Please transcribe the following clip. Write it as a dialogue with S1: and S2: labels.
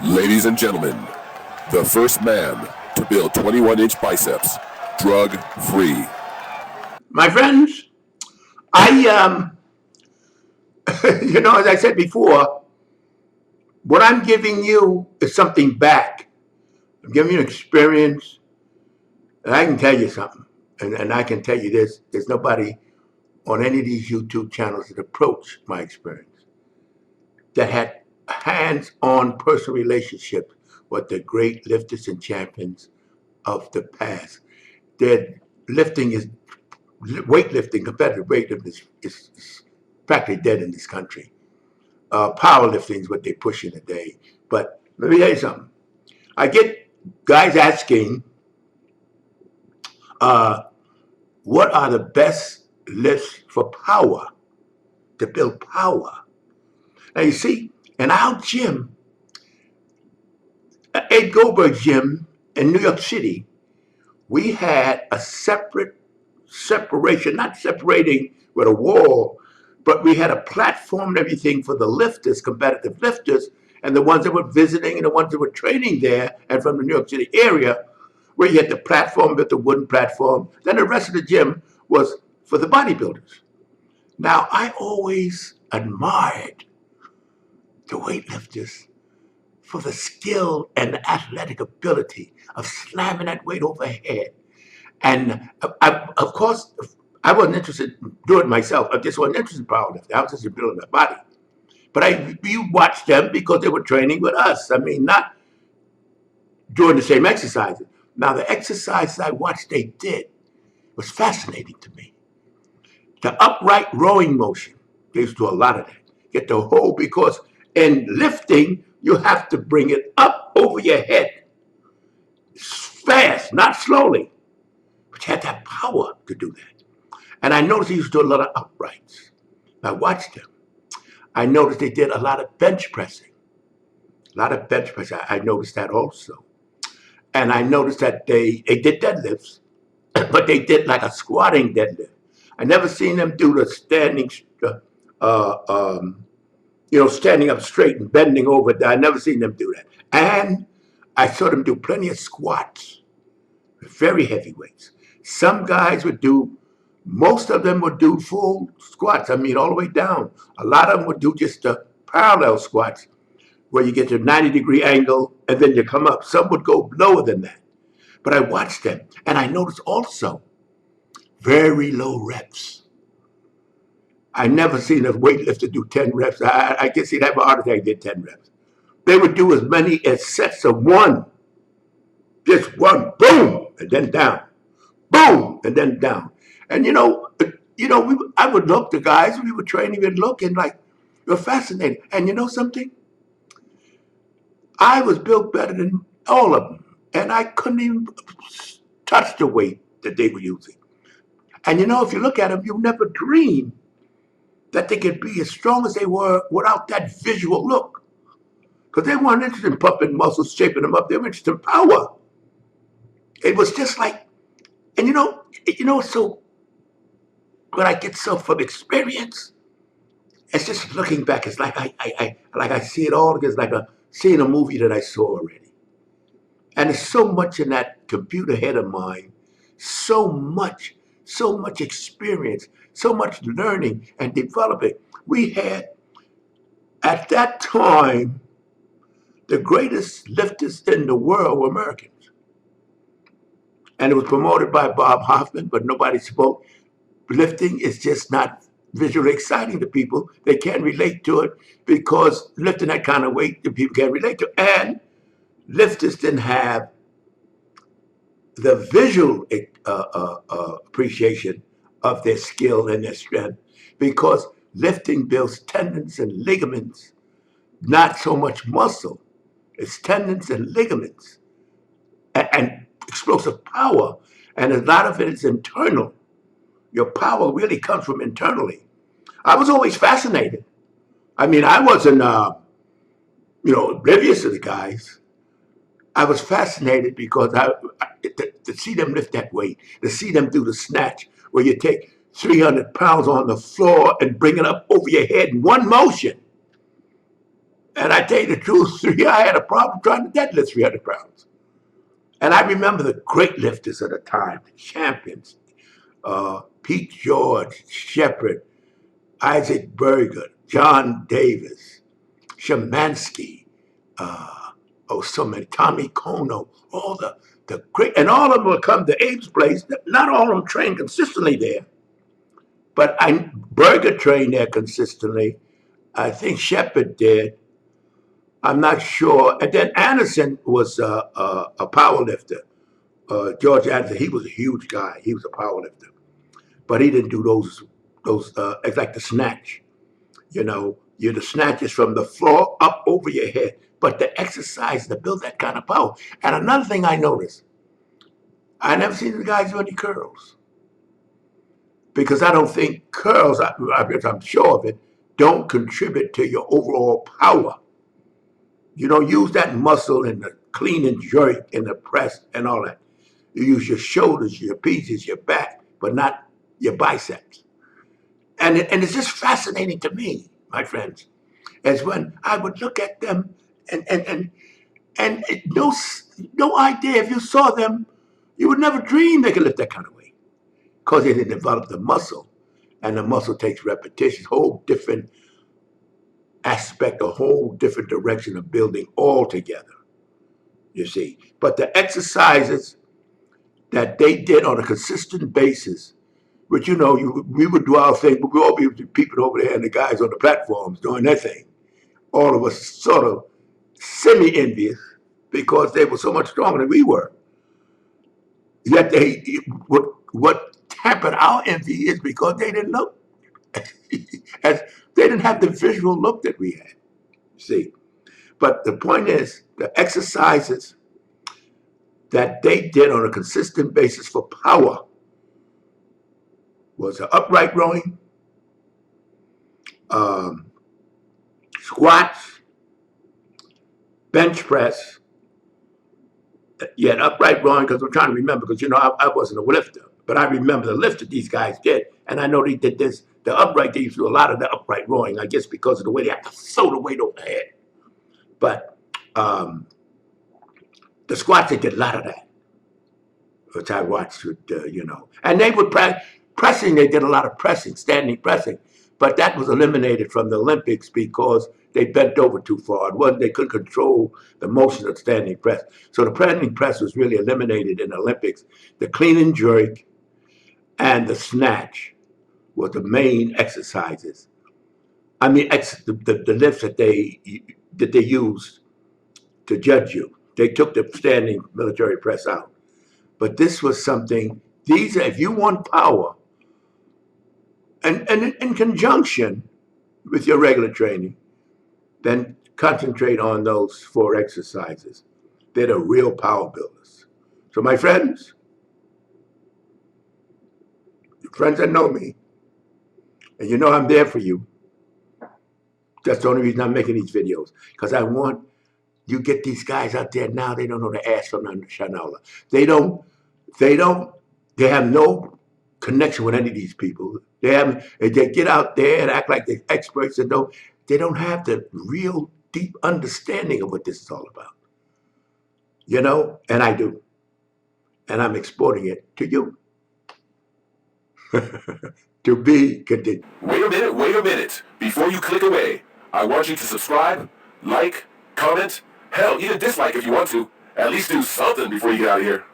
S1: Ladies and gentlemen, the first man to build 21-inch biceps, drug-free.
S2: My friends, I as I said before, what I'm giving you is something back. I'm giving you an experience, and I can tell you something. And I can tell you this, there's nobody on any of these YouTube channels that approach my experience that had hands-on personal relationships with the great lifters and champions of the past. Their lifting is weightlifting, competitive weightlifting is practically dead in this country. Powerlifting is what they push in today. But let me tell you something. I get guys asking, what are the best lifts for power, to build power? Now you see, in our gym, Ed Goldberg gym in New York City, we had a separation, not separating with a wall, but we had a platform and everything for the lifters, competitive lifters, and the ones that were visiting and the ones that were training there and from the New York City area, where you had the platform with the wooden platform. Then the rest of the gym was for the bodybuilders. Now, I always admired the weightlifters for the skill and the athletic ability of slamming that weight overhead. And of course, I wasn't interested in doing it myself. I just wasn't interested in powerlifting. I was just in building my body. But we watched them because they were training with us. I mean, not doing the same exercises. Now, the exercises I watched they did was fascinating to me. The upright rowing motion, they used to do a lot of that. Get the whole, because in lifting, you have to bring it up over your head. Fast, not slowly. But you had that power to do that. And I noticed they used to do a lot of uprights. I watched them. I noticed they did a lot of bench pressing. A lot of bench pressing. I noticed that also. And I noticed that they did deadlifts, but they did like a squatting deadlift. I never seen them do the standing, standing up straight and bending over. I never seen them do that. And I saw them do plenty of squats, very heavy weights. Some guys would do, most of them would do full squats. I mean, all the way down. A lot of them would do just the parallel squats, where you get to a 90-degree angle and then you come up. Some would go lower than that. But I watched them, and I noticed also very low reps. I never seen a weightlifter do 10 reps. I guess he'd have a heart attack, did 10 reps. They would do as many as sets of one. Just one, boom, and then down. Boom, and then down. And I would look, the guys we were training would look and like, you're fascinated. And you know something? I was built better than all of them. And I couldn't even touch the weight that they were using. And if you look at them, you never dream that they could be as strong as they were without that visual look. Because they weren't interested in pumping muscles, shaping them up. They were interested in power. It was just like, and so when I get so from experience, it's just looking back. It's like I see it all. It's like seeing a movie that I saw already. And there's so much in that computer head of mine, so much experience, so much learning and developing. We had, at that time, the greatest lifters in the world were Americans. And it was promoted by Bob Hoffman, but nobody spoke. Lifting is just not visually exciting to people. They can't relate to it because lifting that kind of weight, the people can't relate to. And lifters didn't have the visual appreciation of their skill and their strength, because lifting builds tendons and ligaments, not so much muscle. It's tendons and ligaments and explosive power. And a lot of it is internal. Your power really comes from internally. I was always fascinated. I mean, I wasn't, oblivious to the guys. I was fascinated because to see them lift that weight, to see them do the snatch, where you take 300 pounds on the floor and bring it up over your head in one motion. And I tell you the truth, I had a problem trying to deadlift 300 pounds. And I remember the great lifters of the time, the champions, Pete George, Shepard, Isaac Berger, John Davis, Shemansky, so many, Tommy Kono, all the great, and all of them would come to Abe's place. Not all of them trained consistently there, but Berger trained there consistently. I think Shepard did. I'm not sure. And then Anderson was a power lifter. George Anderson, he was a huge guy. He was a power lifter, but he didn't do those. It's like the snatch. You're the snatches from the floor up over your head. But the exercise to build that kind of power. And another thing I noticed, I never seen the guys do any curls. Because I don't think curls, I'm sure of it, don't contribute to your overall power. You don't use that muscle in the clean and jerk and the press and all that. You use your shoulders, your pieces, your back, but not your biceps. And it's just fascinating to me, my friends, as when I would look at them and no idea if you saw them, you would never dream they could lift that kind of weight because they didn't develop the muscle, and the muscle takes repetition, whole different aspect, a whole different direction of building altogether. You see, but the exercises that they did on a consistent basis, which we would do our thing, but we all be people over there and the guys on the platforms doing their thing. All of us sort of semi-envious because they were so much stronger than we were. Yet what hampered our envy is because they didn't look as they didn't have the visual look that we had. See, but the point is the exercises that they did on a consistent basis for power was the upright rowing, squats, bench press, yet upright rowing, because I'm trying to remember, because I wasn't a lifter, but I remember the lift that these guys did, and I know they did this. The upright, they used to do a lot of the upright rowing, I guess because of the way they have to throw the weight over the head. But the squats, they did a lot of that, which I watched with, and they would pressing, they did a lot of pressing, standing pressing, but that was eliminated from the Olympics because they bent over too far. They couldn't control the motion of standing press. So the standing press was really eliminated in the Olympics. The clean and jerk and the snatch were the main exercises. I mean, the lifts that they used to judge you. They took the standing military press out. But this was something, if you want power, and in conjunction with your regular training, then concentrate on those 4 exercises. They're the real power builders. So my friends that know me, and I'm there for you. That's the only reason I'm making these videos, because I want you get these guys out there now, they don't know the ass from the shanola. They have no connection with any of these people. They get out there and act like they're experts and they don't have the real deep understanding of what this is all about. And I do. And I'm exporting it to you. To be continued.
S1: Wait a minute. Before you click away, I want you to subscribe, like, comment, hell, even dislike if you want to. At least do something before you get out of here.